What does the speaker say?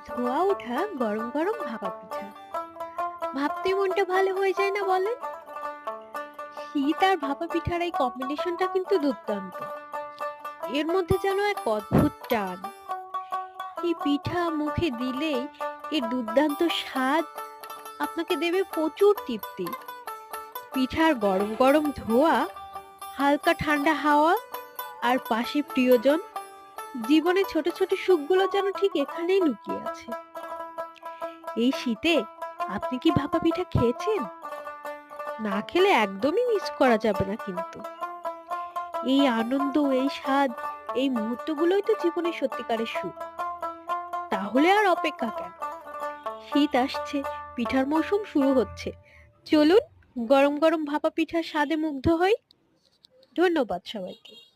ধোয়া ওঠা গরম গরম ভাপা পিঠা ভাবতে মনটা ভালো হয়ে যায় না বলেন? শীত আর ভাপা পিঠার এই কম্বিনেশনটা কিন্তু দুর্দান্ত। এর মধ্যে যেন এক অদ্ভুত টান। এই পিঠা মুখে দিলেই এর দুর্দান্ত স্বাদ আপনাকে দেবে প্রচুর তৃপ্তি। পিঠার গরম গরম ধোয়া, হালকা ঠান্ডা হাওয়া, আর পাশে প্রিয়জন। জীবনের ছোট ছোট সুখগুলো যেন ঠিক এখানেই লুকিয়ে আছে। এই শীতে আপনি কি ভাপা পিঠা খেয়েছেন? না খেলে একদমই মিস করা যাবে না কিন্তু। এই আনন্দ, এই স্বাদ, এই মুহূর্তগুলোই তো জীবনের সত্যিকারের সুখ। তাহলে আর অপেক্ষা কেন? শীত আসছে, পিঠার মৌসুম শুরু হচ্ছে। চলুন গরম গরম ভাপা পিঠার স্বাদে মুগ্ধ হই। ধন্যবাদ সবাইকে।